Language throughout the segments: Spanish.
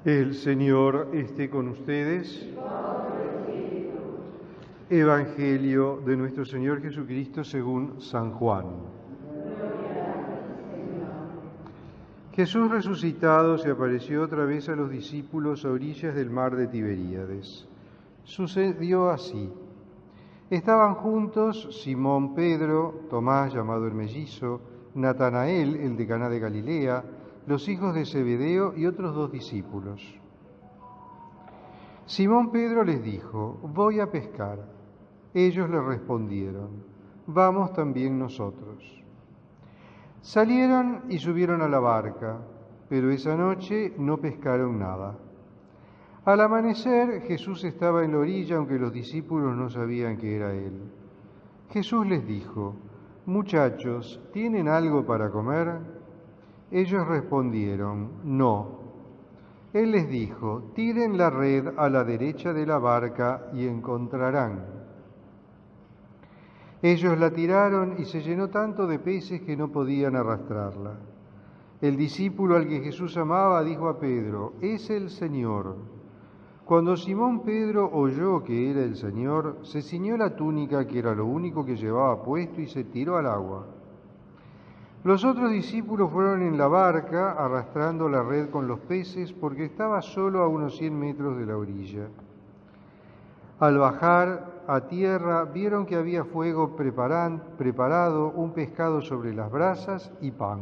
El Señor esté con ustedes. Evangelio de nuestro Señor Jesucristo según San Juan. Jesús resucitado se apareció otra vez a los discípulos a orillas del mar de Tiberíades. Sucedió así. Estaban juntos Simón Pedro, Tomás llamado el mellizo, Natanael, el de Caná de Galilea, los hijos de Zebedeo y otros 2 discípulos. Simón Pedro les dijo: voy a pescar. Ellos le respondieron: vamos también nosotros. Salieron y subieron a la barca, pero esa noche no pescaron nada. Al amanecer, Jesús estaba en la orilla, aunque los discípulos no sabían que era Él. Jesús les dijo: muchachos, ¿tienen algo para comer? Ellos respondieron: no. Él les dijo: tiren la red a la derecha de la barca y encontrarán. Ellos la tiraron y se llenó tanto de peces que no podían arrastrarla. El discípulo al que Jesús amaba dijo a Pedro: es el Señor. Cuando Simón Pedro oyó que era el Señor, se ciñó la túnica, que era lo único que llevaba puesto, y se tiró al agua. Los otros discípulos fueron en la barca arrastrando la red con los peces, porque estaba solo a unos 100 metros de la orilla. Al bajar a tierra vieron que había fuego preparado, un pescado sobre las brasas y pan.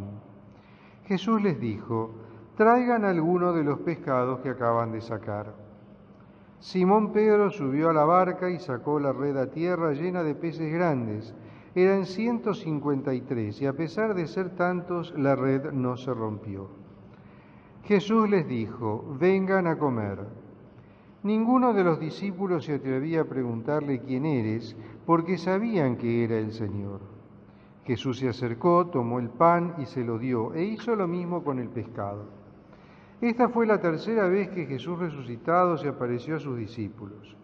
Jesús les dijo: traigan alguno de los pescados que acaban de sacar. Simón Pedro subió a la barca y sacó la red a tierra llena de peces grandes. Eran 153 y a pesar de ser tantos, la red no se rompió. Jesús les dijo: vengan a comer. Ninguno de los discípulos se atrevía a preguntarle: ¿quién eres?, porque sabían que era el Señor. Jesús se acercó, tomó el pan y se lo dio, e hizo lo mismo con el pescado. Esta fue la tercera vez que Jesús resucitado se apareció a sus discípulos.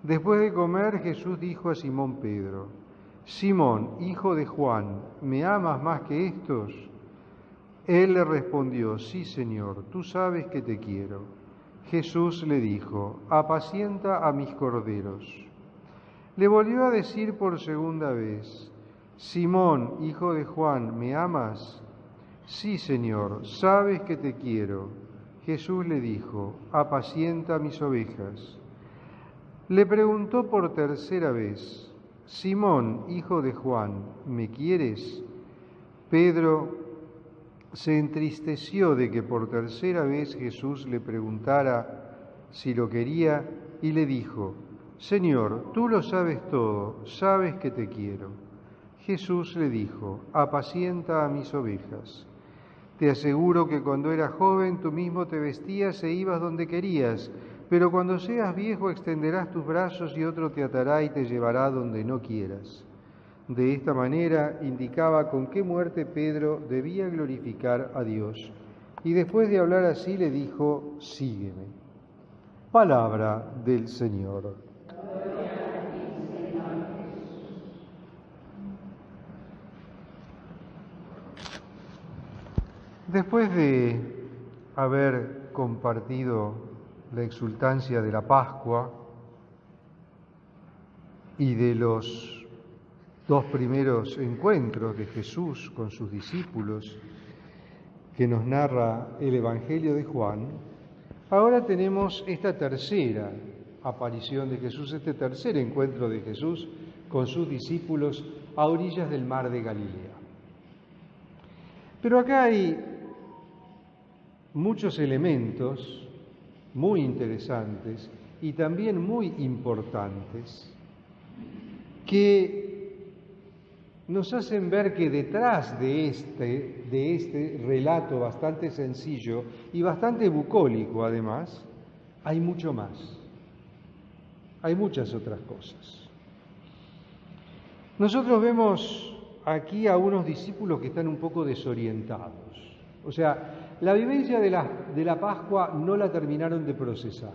Después de comer, Jesús dijo a Simón Pedro: Simón, hijo de Juan, ¿me amas más que estos? Él le respondió: sí, Señor, tú sabes que te quiero. Jesús le dijo: apacienta a mis corderos. Le volvió a decir por segunda vez: Simón, hijo de Juan, ¿me amas? Sí, Señor, sabes que te quiero. Jesús le dijo: apacienta mis ovejas. Le preguntó por tercera vez: Simón, hijo de Juan, ¿me quieres? Pedro se entristeció de que por tercera vez Jesús le preguntara si lo quería y le dijo: Señor, tú lo sabes todo, sabes que te quiero. Jesús le dijo: apacienta a mis ovejas. Te aseguro que cuando eras joven tú mismo te vestías e ibas donde querías, pero cuando seas viejo extenderás tus brazos y otro te atará y te llevará donde no quieras. De esta manera indicaba con qué muerte Pedro debía glorificar a Dios. Y después de hablar así le dijo: sígueme. Palabra del Señor. Después de haber compartido la exultancia de la Pascua y de los 2 primeros encuentros de Jesús con sus discípulos que nos narra el Evangelio de Juan, ahora tenemos esta tercera aparición de Jesús, este tercer encuentro de Jesús con sus discípulos a orillas del mar de Galilea. Pero acá hay muchos elementos muy interesantes y también muy importantes que nos hacen ver que detrás de este relato bastante sencillo y bastante bucólico además, hay mucho más, hay muchas otras cosas. Nosotros vemos aquí a unos discípulos que están un poco desorientados. O sea, la vivencia de la Pascua no la terminaron de procesar.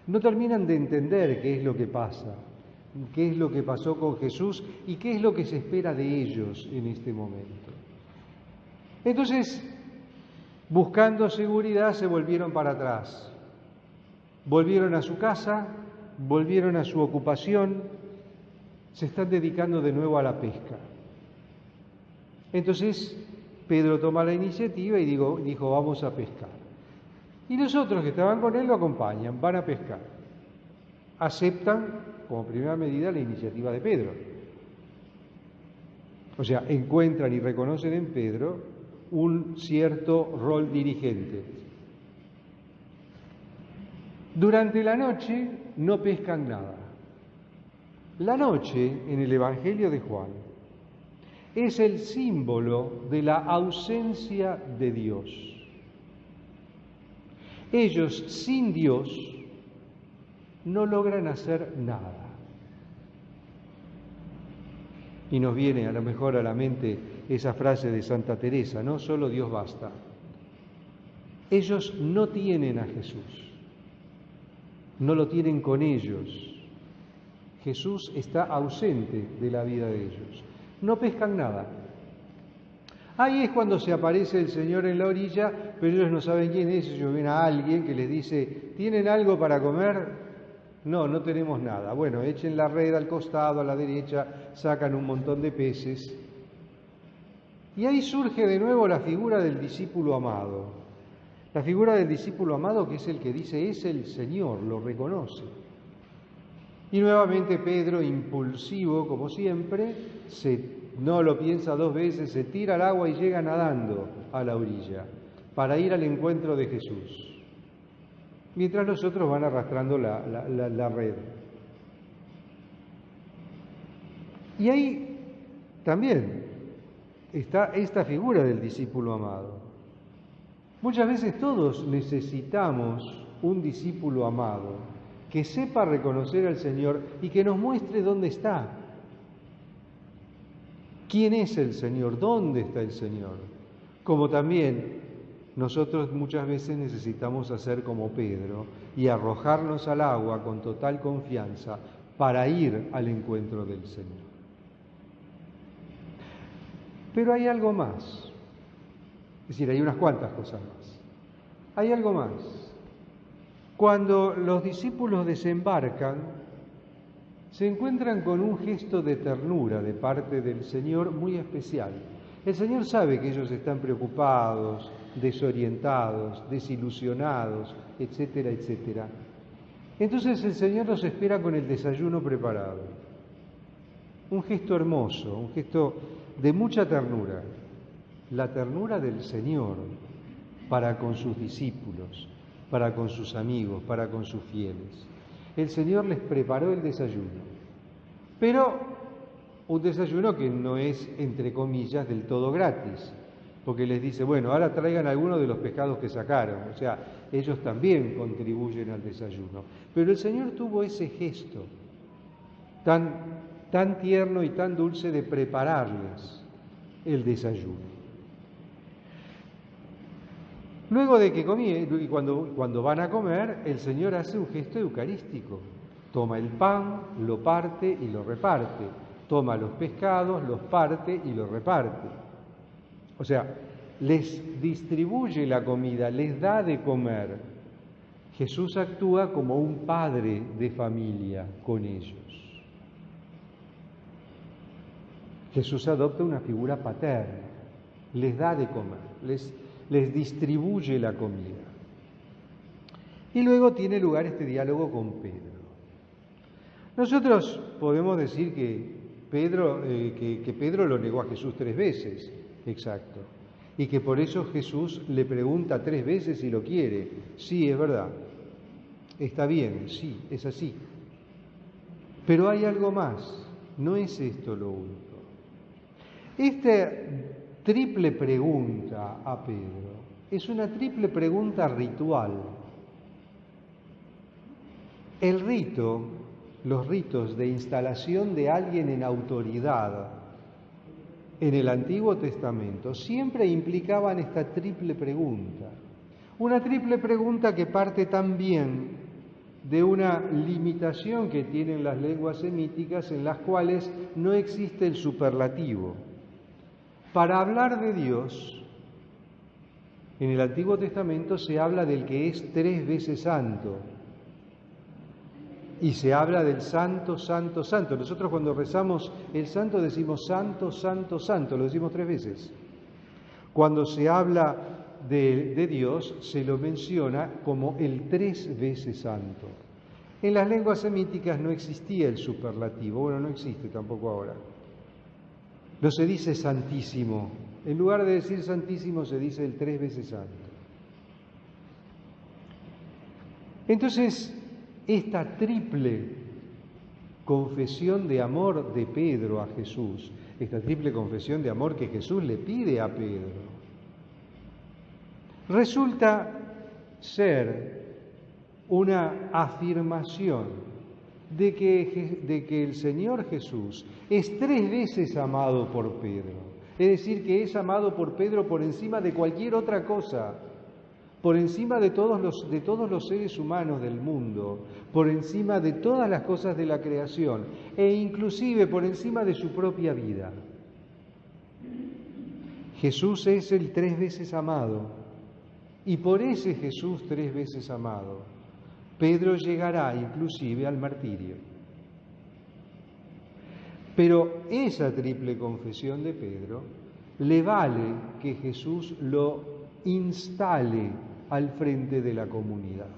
No terminan de entender qué es lo que pasa, qué es lo que pasó con Jesús y qué es lo que se espera de ellos en este momento. Entonces, Buscando seguridad se volvieron para atrás. Volvieron a su casa, volvieron a su ocupación, se están dedicando de nuevo a la pesca. Entonces Pedro toma la iniciativa y dijo, vamos a pescar. Y los otros que estaban con él lo acompañan, van a pescar. Aceptan como primera medida la iniciativa de Pedro. O sea, encuentran y reconocen en Pedro un cierto rol dirigente. Durante la noche no pescan nada. La noche, en el Evangelio de Juan, es el símbolo de la ausencia de Dios. Ellos, sin Dios, no logran hacer nada. Y nos viene a lo mejor a la mente esa frase de Santa Teresa, no solo Dios basta. Ellos no tienen a Jesús, no lo tienen con ellos. Jesús está ausente de la vida de ellos. No pescan nada. Ahí es cuando se aparece el Señor en la orilla, pero ellos no saben quién es. Ellos ven a alguien que les dice, ¿tienen algo para comer? No, no tenemos nada. Bueno, echen la red al costado, a la derecha, sacan un montón de peces. Y ahí surge de nuevo la figura del discípulo amado. La figura del discípulo amado, que es el que dice, es el Señor, lo reconoce. Y nuevamente Pedro, impulsivo como siempre, no lo piensa dos veces, se tira al agua y llega nadando a la orilla para ir al encuentro de Jesús, mientras los otros van arrastrando la red. Y ahí también está esta figura del discípulo amado. Muchas veces todos necesitamos un discípulo amado que sepa reconocer al Señor y que nos muestre dónde está. ¿Quién es el Señor? ¿Dónde está el Señor? Como también nosotros muchas veces necesitamos hacer como Pedro y arrojarnos al agua con total confianza para ir al encuentro del Señor. Pero hay algo más. Es decir, hay unas cuantas cosas más. Hay algo más. Cuando los discípulos desembarcan, se encuentran con un gesto de ternura de parte del Señor muy especial. El Señor sabe que ellos están preocupados, desorientados, desilusionados, etcétera, etcétera. Entonces el Señor los espera con el desayuno preparado. Un gesto hermoso, un gesto de mucha ternura. La ternura del Señor para con sus discípulos, para con sus amigos, para con sus fieles. El Señor les preparó el desayuno, pero un desayuno que no es, entre comillas, del todo gratis, porque les dice, bueno, ahora traigan algunos de los pescados que sacaron, o sea, ellos también contribuyen al desayuno. Pero el Señor tuvo ese gesto tan tierno y tan dulce de prepararles el desayuno. Luego de que comieron, y cuando van a comer, el Señor hace un gesto eucarístico. Toma el pan, lo parte y lo reparte. Toma los pescados, los parte y los reparte. O sea, les distribuye la comida, les da de comer. Jesús actúa como un padre de familia con ellos. Jesús adopta una figura paterna, les da de comer, les distribuye la comida. Y luego tiene lugar este diálogo con Pedro. Nosotros podemos decir que Pedro lo negó a Jesús 3 veces, exacto, y que por eso Jesús le pregunta 3 veces si lo quiere. Sí, es verdad, está bien, sí, es así. Pero hay algo más, no es esto lo único. Esta triple pregunta a Pedro es una triple pregunta ritual. El rito, los ritos de instalación de alguien en autoridad en el Antiguo Testamento siempre implicaban esta triple pregunta. Una triple pregunta que parte también de una limitación que tienen las lenguas semíticas en las cuales no existe el superlativo. Para hablar de Dios En el Antiguo Testamento se habla del que es 3 veces santo. Y se habla del santo, santo, santo. Nosotros cuando rezamos el santo decimos santo, santo, santo, lo decimos 3 veces. Cuando se habla de Dios, se lo menciona como el 3 veces santo. En las lenguas semíticas no existía el superlativo, bueno, no existe tampoco ahora. No se dice santísimo. En lugar de decir santísimo, se dice el 3 veces santo. Entonces, esta triple confesión de amor de Pedro a Jesús, esta triple confesión de amor que Jesús le pide a Pedro, resulta ser una afirmación de que el Señor Jesús es 3 veces amado por Pedro. Es decir, que es amado por Pedro por encima de cualquier otra cosa, por encima de todos los seres humanos del mundo, por encima de todas las cosas de la creación e inclusive por encima de su propia vida. Jesús es el 3 veces amado y por ese Jesús 3 veces amado, Pedro llegará inclusive al martirio. Pero esa triple confesión de Pedro le vale que Jesús lo instale al frente de la comunidad.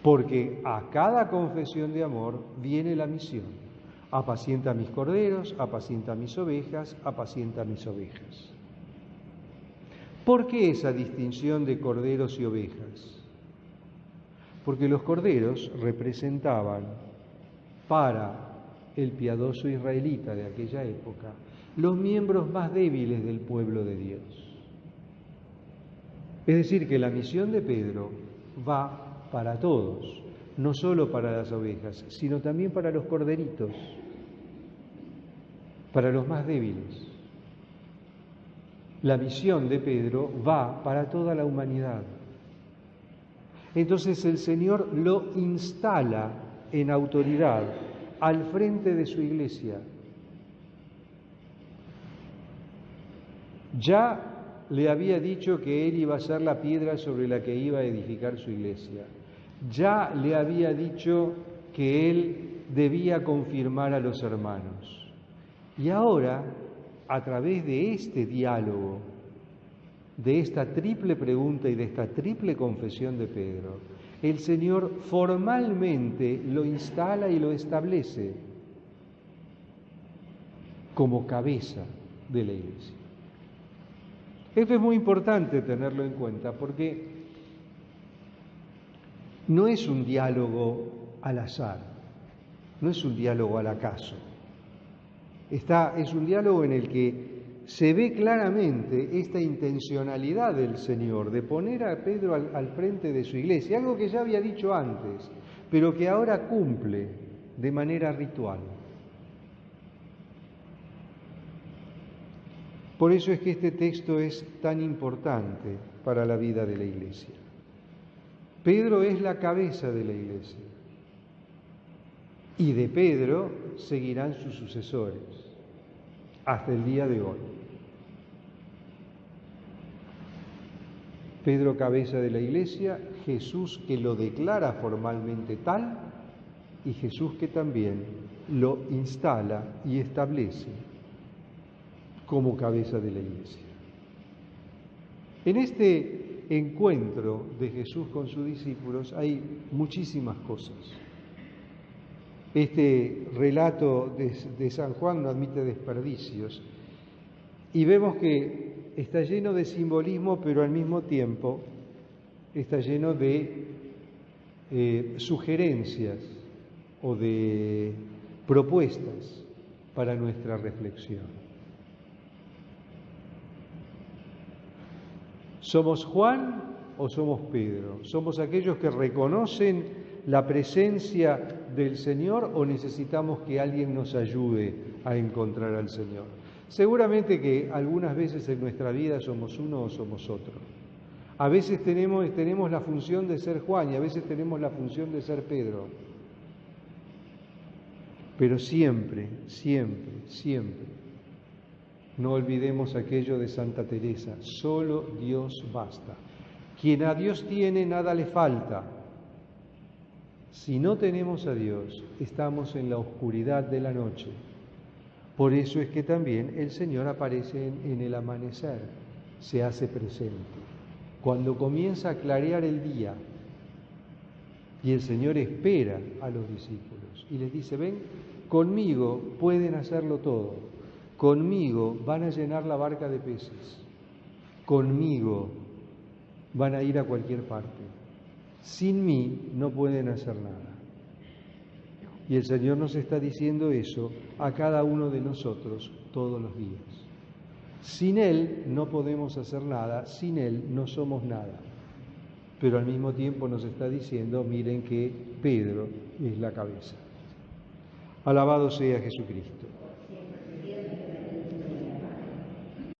Porque a cada confesión de amor viene la misión. Apacienta mis corderos, apacienta mis ovejas, apacienta mis ovejas. ¿Por qué esa distinción de corderos y ovejas? Porque los corderos representaban para el piadoso israelita de aquella época los miembros más débiles del pueblo de Dios. Es decir, que la misión de Pedro va para todos, no solo para las ovejas, sino también para los corderitos, para los más débiles. La misión de Pedro va para toda la humanidad. Entonces el Señor lo instala en autoridad al frente de su iglesia. Ya le había dicho que él iba a ser la piedra sobre la que iba a edificar su iglesia. Ya le había dicho que él debía confirmar a los hermanos. Y ahora, a través de este diálogo, de esta triple pregunta y de esta triple confesión de Pedro, el Señor formalmente lo instala y lo establece como cabeza de la iglesia. Esto es muy importante tenerlo en cuenta porque no es un diálogo al azar, no es un diálogo al acaso. Es un diálogo en el que se ve claramente esta intencionalidad del Señor de poner a Pedro al frente de su iglesia, algo que ya había dicho antes, pero que ahora cumple de manera ritual. Por eso es que este texto es tan importante para la vida de la iglesia. Pedro es la cabeza de la iglesia y de Pedro seguirán sus sucesores hasta el día de hoy. Pedro, cabeza de la iglesia, Jesús que lo declara formalmente tal y Jesús que también lo instala y establece como cabeza de la iglesia. En este encuentro de Jesús con sus discípulos hay muchísimas cosas. Este relato de San Juan no admite desperdicios y vemos que está lleno de simbolismo, pero al mismo tiempo está lleno de sugerencias o de propuestas para nuestra reflexión. ¿Somos Juan o somos Pedro? ¿Somos aquellos que reconocen la presencia del Señor o necesitamos que alguien nos ayude a encontrar al Señor? Seguramente que algunas veces en nuestra vida somos uno o somos otro. A veces tenemos la función de ser Juan y a veces tenemos la función de ser Pedro. Pero siempre, siempre, siempre No olvidemos aquello de Santa Teresa, solo Dios basta. Quien a Dios tiene, nada le falta. Si no tenemos a Dios, estamos en la oscuridad de la noche. Por eso es que también el Señor aparece en el amanecer, se hace presente. Cuando comienza a clarear el día, y el Señor espera a los discípulos y les dice, ven, conmigo pueden hacerlo todo, conmigo van a llenar la barca de peces, conmigo van a ir a cualquier parte, sin mí no pueden hacer nada. Y el Señor nos está diciendo eso a cada uno de nosotros todos los días. Sin Él no podemos hacer nada, sin Él no somos nada. Pero al mismo tiempo nos está diciendo, miren que Pedro es la cabeza. Alabado sea Jesucristo.